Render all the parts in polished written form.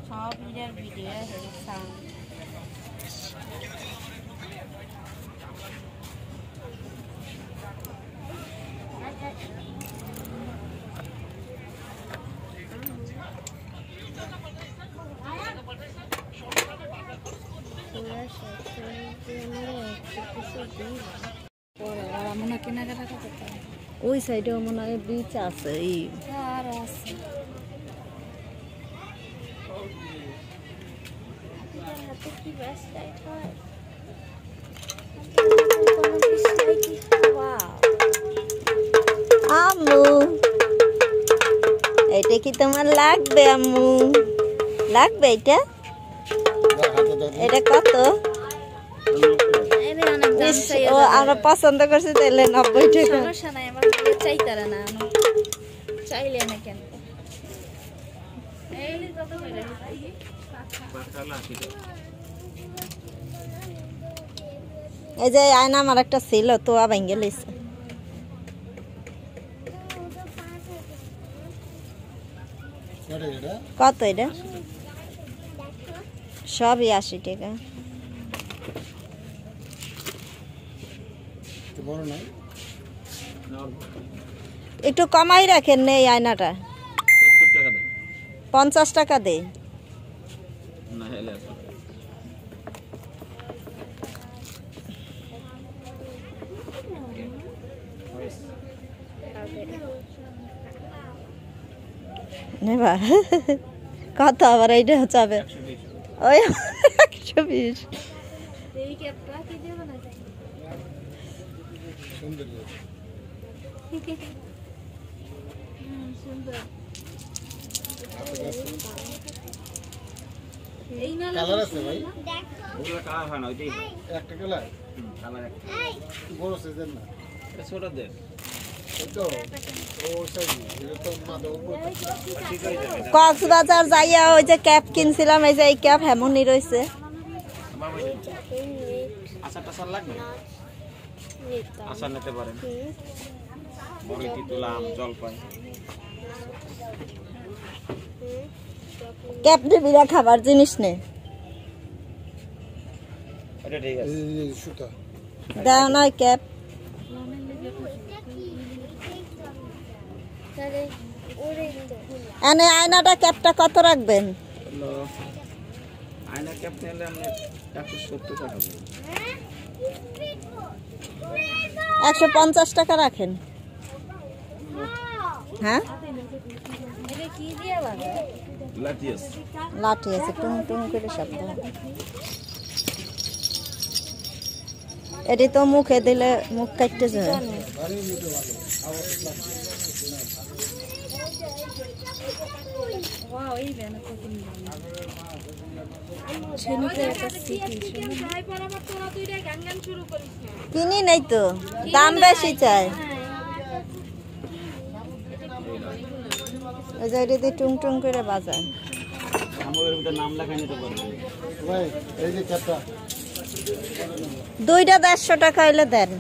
সব video sound ওই সাইডে মনে হয় বিচ আছে আর আছে আম্মু এটা কি তোমার লাগবে আম্মু লাগবে এটা এটা কত আমরা পছন্দ করছি তাইলে 90 টাকা সমস্যা নাই আমার চাইতারা না চাইলে না কেন এইলি কত করে এই যে আয়না আমার একটা ছিল তো ভেঙে গেছে কত এটা সবই 80 টাকা একটু কমাই রাখেন এই আয়নাটা 50 টাকা দে নেবা কত আবার এইটা চাবে ওই 120 কালার আছে ভাই ওগুলা কালার হয় না ওইটাই একটা কালার কালার একটা বড় সাইজের না এটা ছোট দে তো ও সাইজ এটা তো মাদক কক্সবাজার যাইয়া ওই যে ক্যাপ কিনছিলাম এই যে এই ক্যাপ হেমনি রইছে আচার টাচার লাগবে আচার নিতে পারেন বড়িটি তুলাম জলপাই ক্যাপ দিবি না খাবার জিনিস নে এটা ঠিক আছে এই সুতা দাও না ক্যাপ এনে আয়নাটা ক্যাপটা কত রাখবেন আয়না ক্যাপ নিলে আপনি 170 টাকা 150 টাকা রাখেন হ্যাঁ এটা কি দিয়া বাবা লাঠি আছে টুং টুং করে শব্দ এটি তো মুখে দিলে মুখ কাটতে যায় কিনি নাই তো দাম বেশি চাই ওই যে টুং টুং করে বাজায় আমাদের ভিতর নাম লেখা নিতে পারবে ভাই এই যে ক্যাপটা দুইটা 150 টাকা হইলে দেন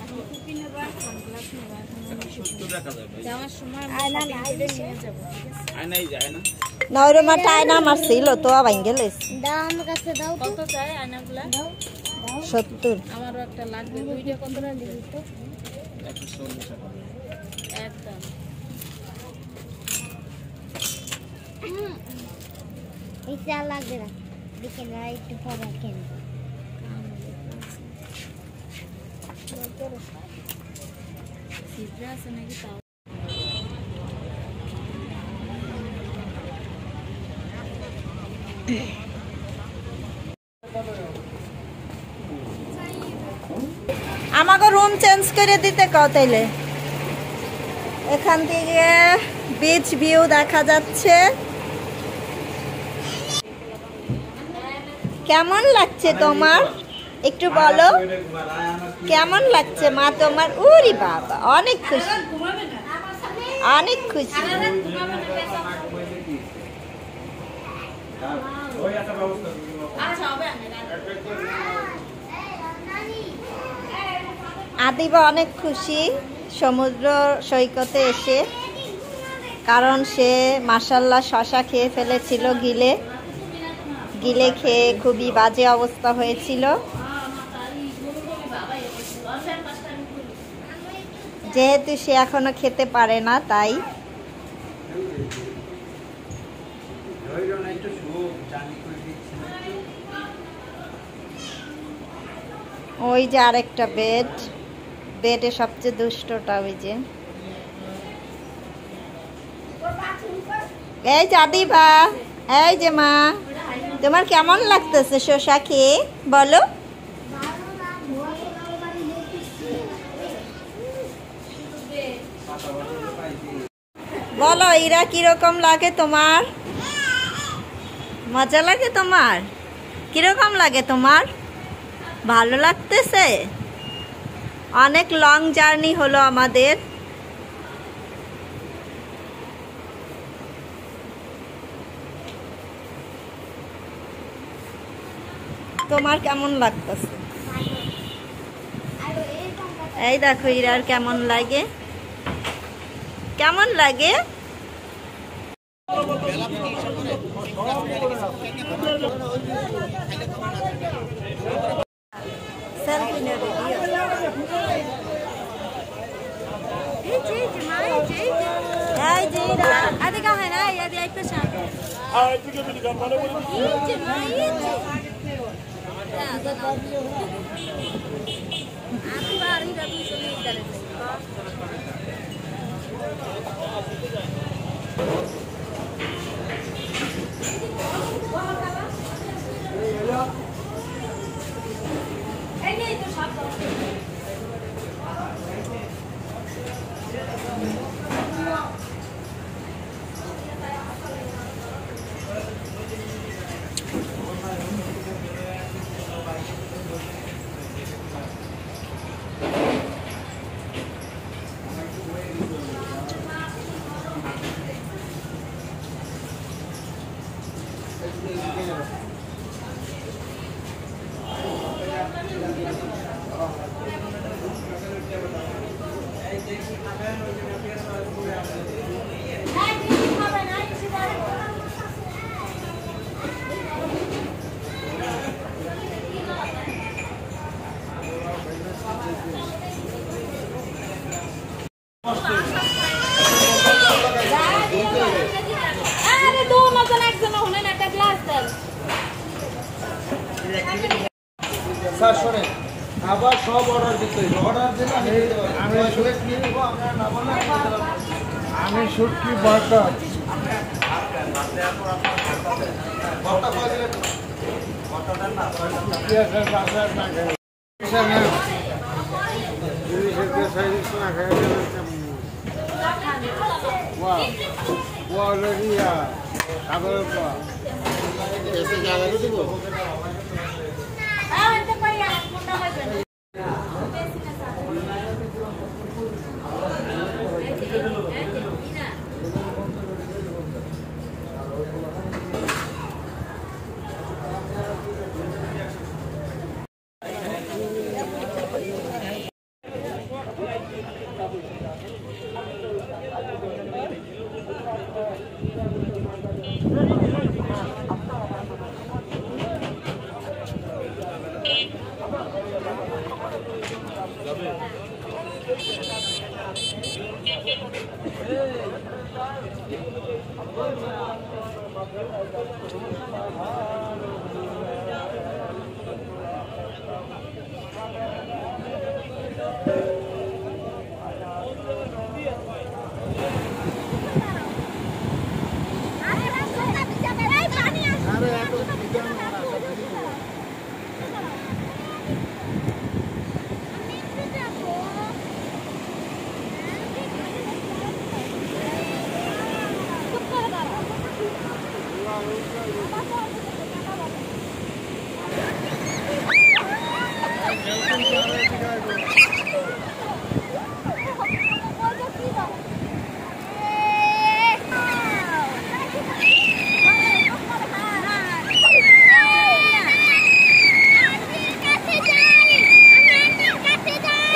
না ওই মাঠে আয়না আমার ছিল তো ভাঙ্গে লেছে কত চাই আয়নাগুলা 70 আমারও একটা লাগবে দুইটা কত টাকা দিবি তো 140 টাকা একদম এটা লাগবে না দেখেন না একটু পরে কেন সিদ্রা আছে নাকি তাও আমাকে রুম চেঞ্জ করে দিতে কও তাইলে এখান থেকে বিচ ভিউ দেখা যাচ্ছে কেমন লাগছে তোমার একটু বলো কেমন লাগছে মা তোমার? উরি বাবা, অনেক খুশি, অনেক খুশি। আদিবা অনেক খুশি সমুদ্র সৈকতে এসে, কারণ সে মাশাআল্লাহ শশা খেয়ে ফেলেছিল, গিলে খেয়ে খুবই বাজে অবস্থা হয়েছিল। যেহেতু সে এখনো খেতে পারে না, তাই ওই যে আরেকটা বেডে সবচেয়ে দুষ্টটা ওই যে, এই যে আদিবা, এই যে মা, তোমার কেমন লাগতেছে শসা খেয়ে বলো? বলো ইরা, কিরকম লাগে তোমার? মজা লাগে তোমার? কিরকম লাগে তোমার? ভালো লাগতেছে? অনেক লং জার্নি হলো আমাদের। তোমার কেমন লাগতেছে? এই দেখো ইরার কেমন লাগে, কেমন লাগে? স্যার শোনেন, আবার সব অর্ডার দিতে হবে, অর্ডার দিলে আমি শুটকি বাটা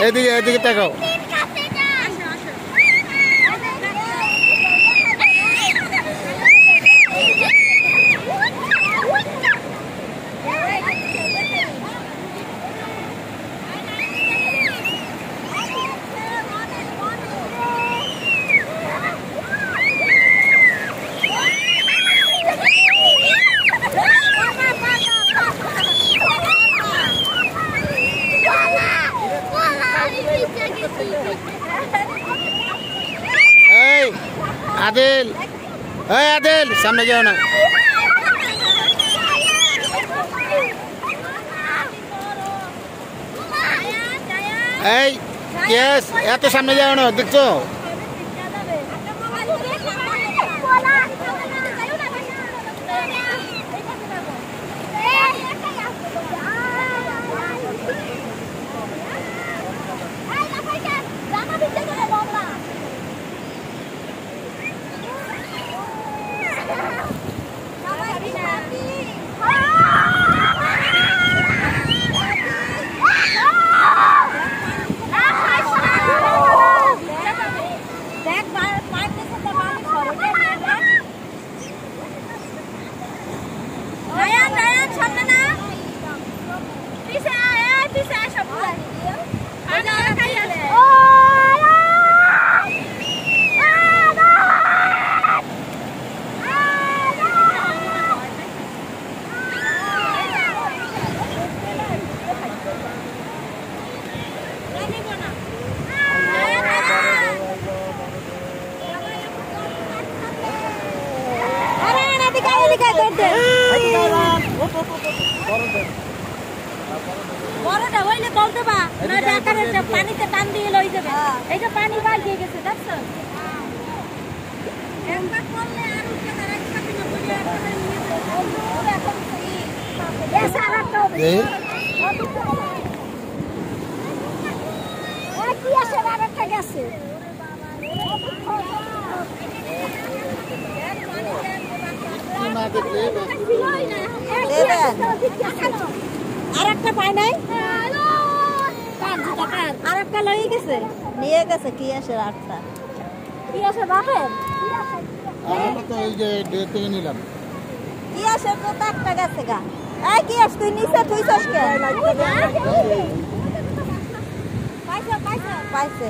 এদিকে এদিকে তাকাও। আদিল, এই আদিল সামনে যাও না। এই কেস এত সামনে যাও না, দেখছো? বড়টা হইলে বলতে বা না ডাকারে পানিতে টান দিয়ে লই যাবে। এই যে পানি বাল দিয়ে গেছে দেখছো? একবার করলে আর উঠে দাঁড়াতে পারবে না, বুঝে একবারে নিয়ে যাবে। এখন এই সারাটা এই কি আসে আরেকটা গেছে। না দেখলে আরেকটা পায় নাই, আরেকটা লই গেছে, নিয়ে গেছে। কি আসে আটটা কি আসে বাপের আমরা তো এই যে ডেট থেকে নিলাম। কি আসে তো একটা গেছে গা। এই কি আস তুই নিচে থুইছস কেন? পাইছে পাইছে পাইছে।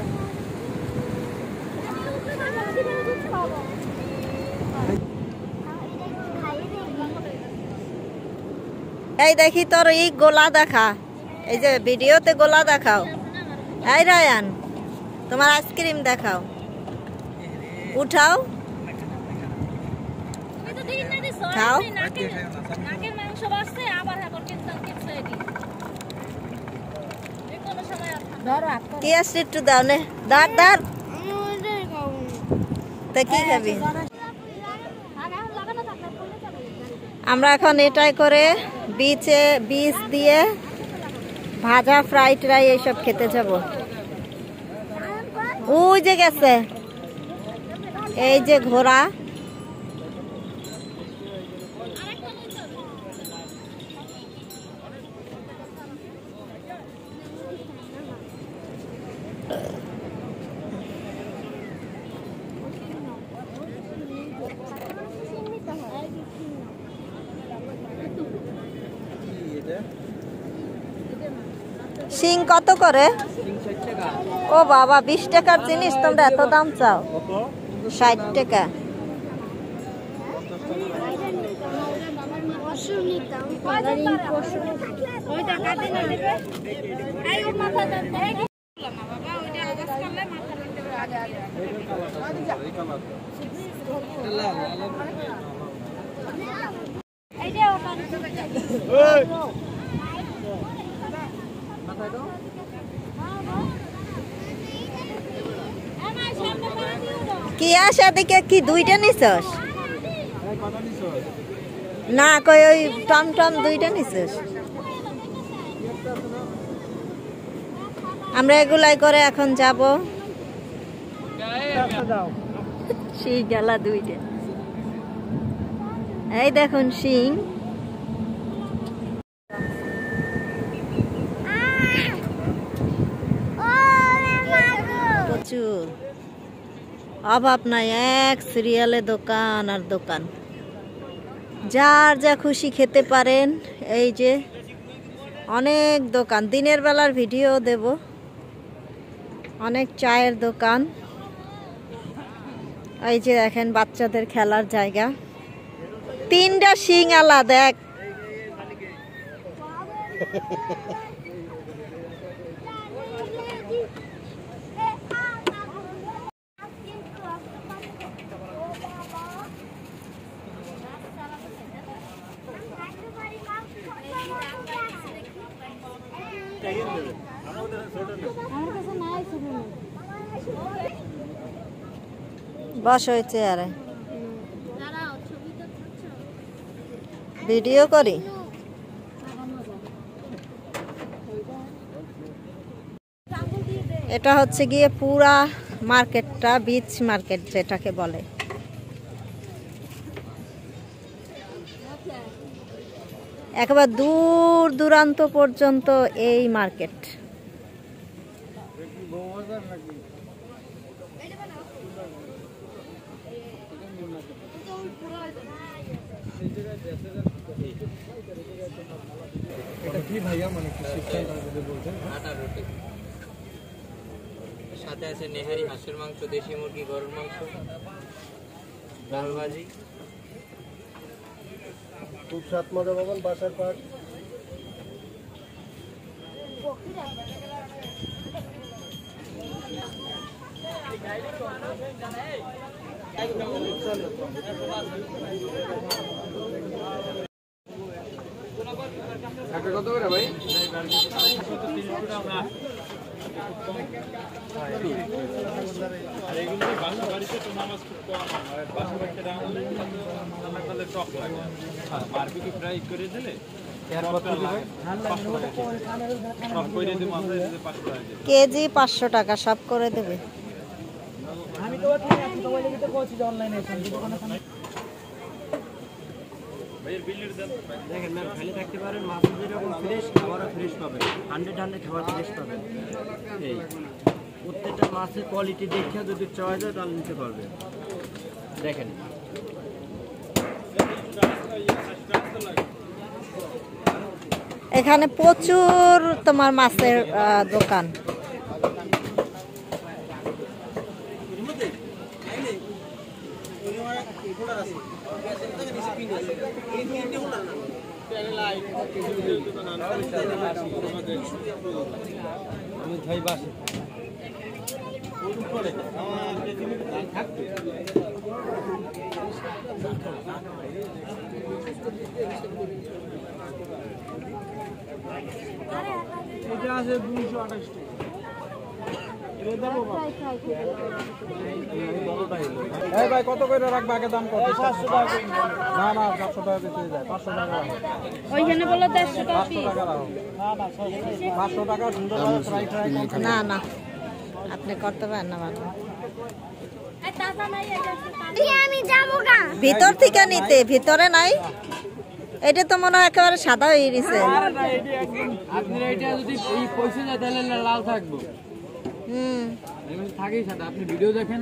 এই দেখি তোর এই গোলা দেখা, এই যে ভিডিওতে গোলা দেখাও। এই রায়ান তোমার আইসক্রিম দেখাও, উঠাও খাও। কি আসছে একটু দাও নে, দাঁড় দাঁড়। তা কি খাবি? আমরা এখন এটাই করে বীজ দিয়ে ভাজা ফ্রাইড রাইস এইসব খেতে যাব। ওই যে গেছে, এই যে ঘোড়া। শিং কত করে? ও বাবা 20 টাকার জিনিস তোমরা এত দাম চাও? 60 টাকা। কি আসে দেখে কি দুইটা নিছস? না কই ওই টমটম দুইটা নিছস? আমরা এগুলাই করে এখন যাব। শিং গেলা দুইটা। এই দেখুন শিং। প্রচুর, অভাব নাই, এক সিরিয়ালে দোকান আর দোকান, যার যা খুশি খেতে পারেন। এই যে অনেক দোকান, দিনের বেলার ভিডিও দেব। অনেক চায়ের দোকান, এই যে দেখেন বাচ্চাদের খেলার জায়গা, 3টা শিং আলা দেখ। বস হয়েছে আরে ভিডিও করি। এটা হচ্ছে গিয়ে পুরা মার্কেটটা বিচ মার্কেট যেটাকে বলে। একেবারে দূর দূরান্ত পর্যন্ত এই মার্কেট। এটা কি ভাইয়া, মানে কি শিখছেন বলছেন? আটা রুটি, সাথে আছে নেহারি, হাঁসের মাংস, দেশি মুরগি, গরুর মাংস, ডাল ভাজি। খুব স্বাদ মজা পাবেন বাসার পাক। কত করে ভাই? বারবিকিউ ফ্রাই করে দিলে কেজি 500 টাকা, সব করে দেবে। আমি তো বলছি যে অনলাইনে দেখেন ম্যাম, খালি থাকতে পারেন, মাছ যেরকম ফ্রেশ, খাবারও ফ্রেশ পাবেন, 100 খাবার ফ্রেশ পাবেন। এই প্রত্যেকটা মাছের কোয়ালিটি দেখে যদি চয়েস হয় তাহলে নিতে পারবেন। দেখেন এখানে প্রচুর তোমার মাছের দোকান। এটা আছে 228 টাকা। এই ভাই কত করে রাখবে, আগে দাম কত? 500 টাকা। না না 400 টাকা বেশি যায়, 500 টাকা রাখো। ওইখানে বললো 150 টাকা 500 টাকা রাখো। না না 500 টাকা সুন্দরভাবে ফ্রাই ফ্রাই। না না আপনি করতে পারেন না ভালো। আমি যাবো গা। ভিতর থেকে নিতে, ভিতরে নাই। এটা তো মনে হয় একেবারে সাদা হয়ে গেছে। আপনি এটা যদি এই পয়সা যায় তাহলে লাল থাকবো। এমনি থাকেই সাদা। আপনি ভিডিও দেখেন,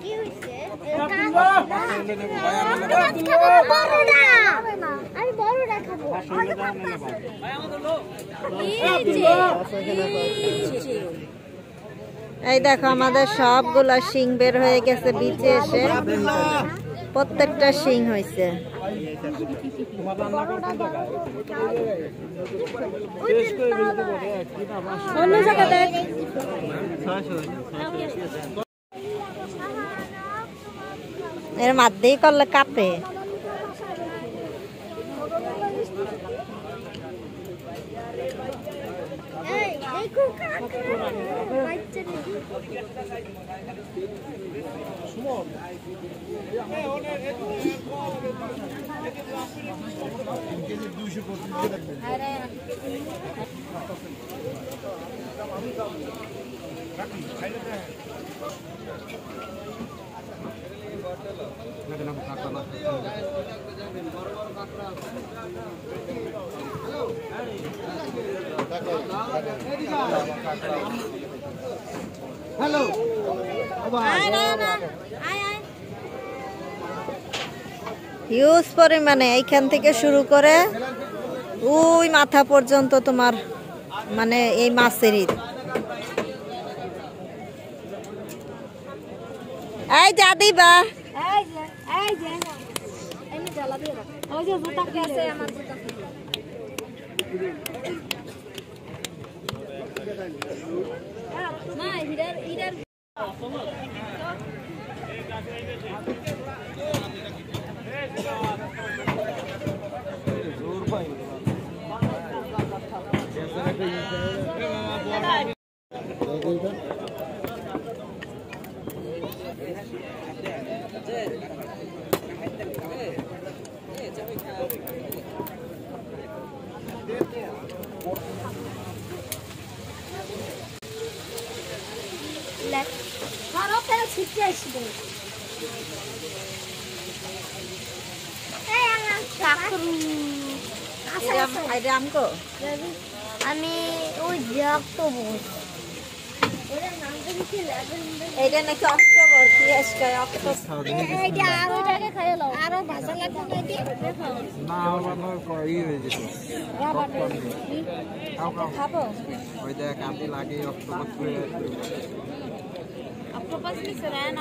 কি হইছে? আমি বড়টা খাবো। এই দেখো আমাদের সবগুলা শিং বের হয়ে গেছে বিচে এসে, প্রত্যেকটা শিং হয়েছে। এর মধ্যেই করলে কাঁপে। দেখো কাকড়া বাচ্চা দেখি। হ্যালো হিউজ পরিমাণে এইখান থেকে শুরু করে ওই মাথা পর্যন্ত তোমার মানে এই মাছের ঈদ। এই যা দিবা আমি ওই অক্টোবর এইটা নাকি অক্টোবর কি আজকে অক্টোবর আরো ভাষা লাগবে খাবো ওই দেখ আমি লাগে অক্টোপাস কি সেরান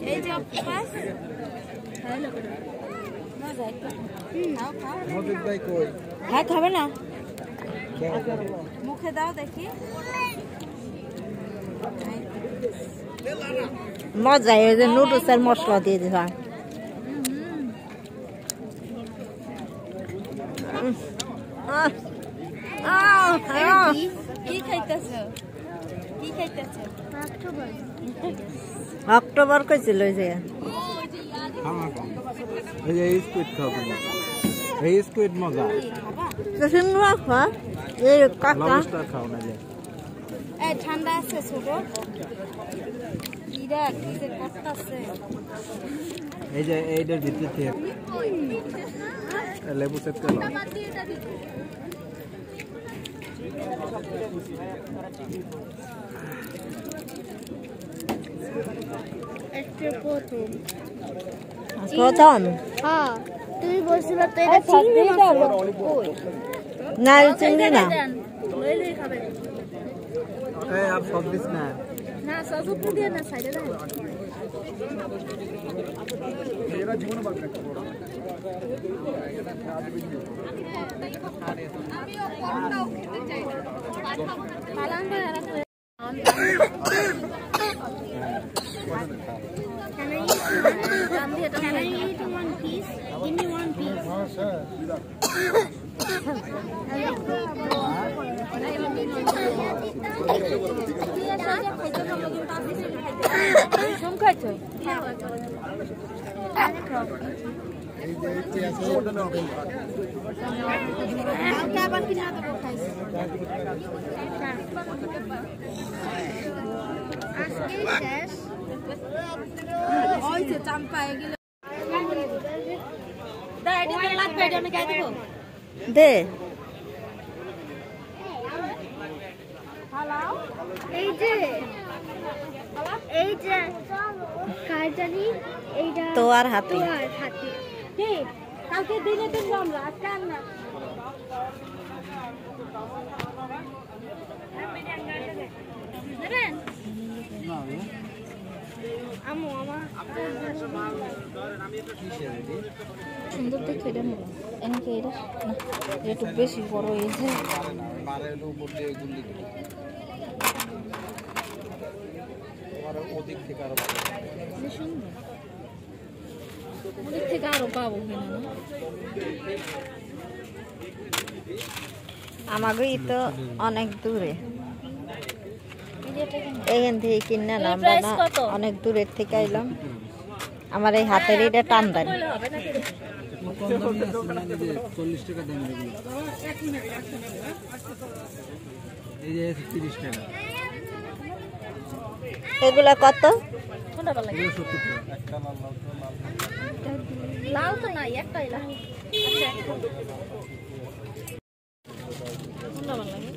এই যে অক্টোপাস হ্যাঁ খাবে না মুখে দাও দেখি মজা এই যে নুডলসের মশলা দিয়ে দিবা কি খাইতেছ কি খাইতেছ অক্টোবর কইছিল যে এই স্কুইড খাবো এই স্কুইড মজা সিংড়া খা এই কাকা লবস্টার খাও না যে এই ঠান্ডা আছে ছোট ইরা কি যে করতেছে এই যে এইটার ভিতর থেকে লেবু সেট করো প্রথম হ্যাঁ তুমি বলছিলে তো এটা চিংড়ি মাছ না চিংড়ি না এই আপ সব দিস না না সস উপর দিয়ে না সাইডে দাও এরা জীবনে বাদ রাখতে বড় Can I eat one piece? Give me one piece. দে তোয়ার হাতে কালকে দিনে দিন আমরা আজকে আর না সুন্দর দেখে এটা নেব এনেকে এটা একটু বেশি বড় হয়েছে ওদিক থেকে আরো সুন্দর ওদিক থেকে আরো পাবো কিনা আমাকে তো অনেক দূরে এখান থেকে কিনে না আমরা না অনেক দূরের থেকে আইলাম আমার এই হাতের এটা টান দেন 40 টাকা দাম এই যে 30 টাকা এগুলা কত কোনটা ভালো লাগে? একটা লাউ তো নাই, একটাই লাউ। কোনটা ভালো লাগে?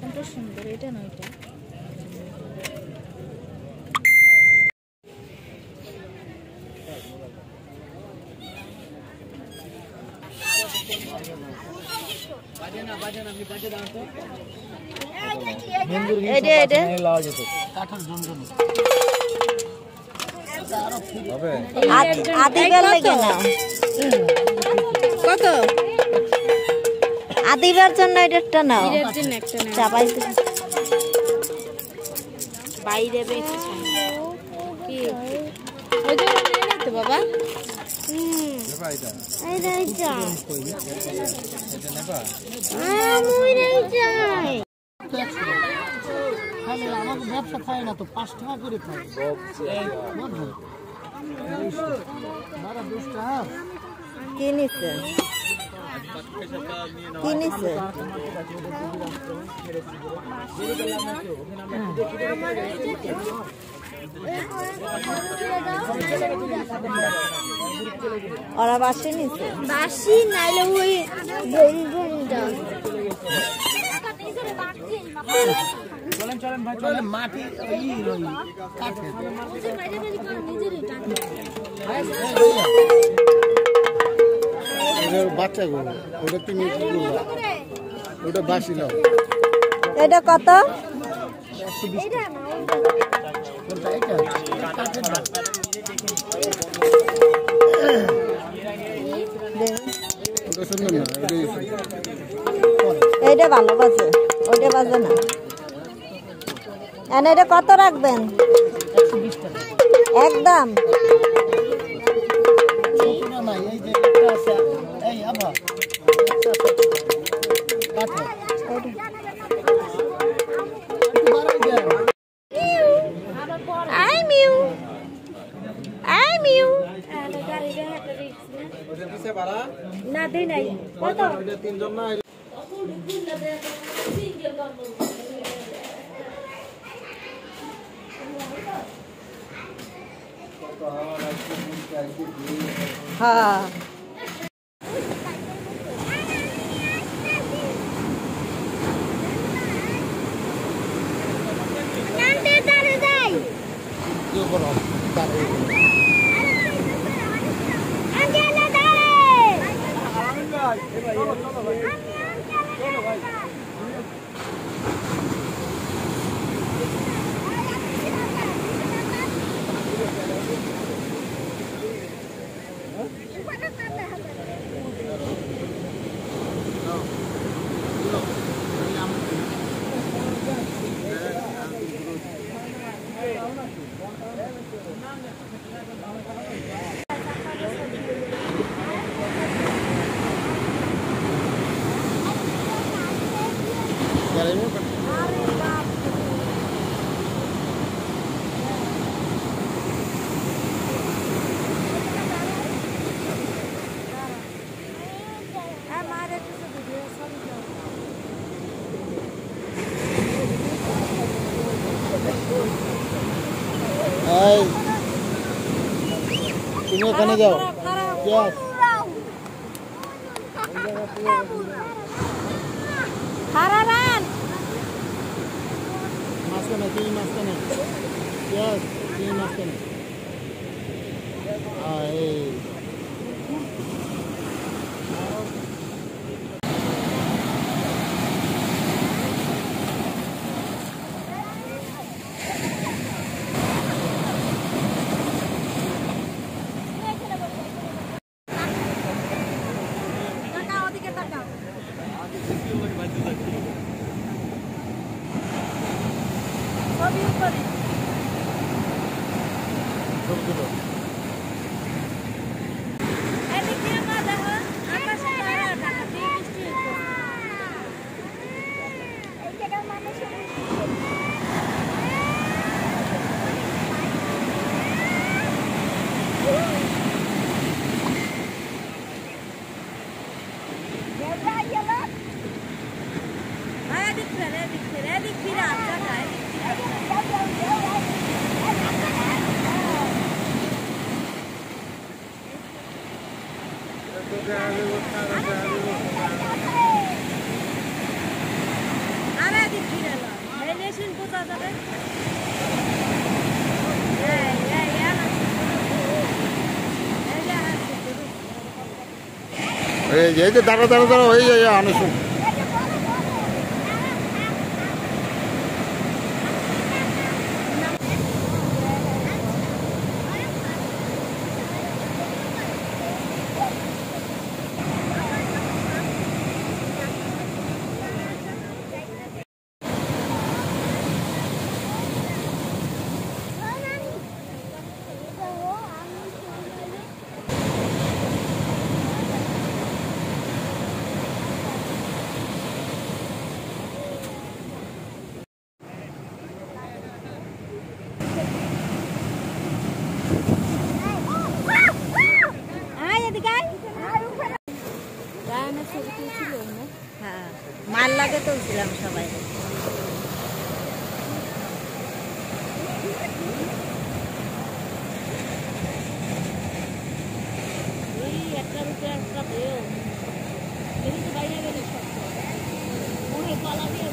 কোনটা সুন্দর, এটা না ওইটা? কত? আদিবার জন্য এটা নাও, চাপাই বাইরে কি তো বাবা। ব্যবসা খায় না তো 5 টাকা করে খায়। কি নিছে? কি নিছে? ওরা বাসি নিছে? বাসি নাইলে ওই বন্ধুটা মাটি বাচ্চা গো, ওটা তুমি কি করবা? ওটা বাসি নাও। এটা কত? এইটা ভালো বাজে, ওইটা বাজে না। এটা কত রাখবেন? একদম না দেই নাই। কত? হ্যাঁ তুমি ওখানে যাও। মাঝখানে তুমি মাঝখানে তুমি মাঝখানে এই যে দাঁড়া দাঁড়া দাঁড়া হয়ে যায় আনুষুন মাল লাগে তুলছিলাম সবাই একটা রুপে একটা পেয়েও বাইরে গেলে সব পালা দিয়ে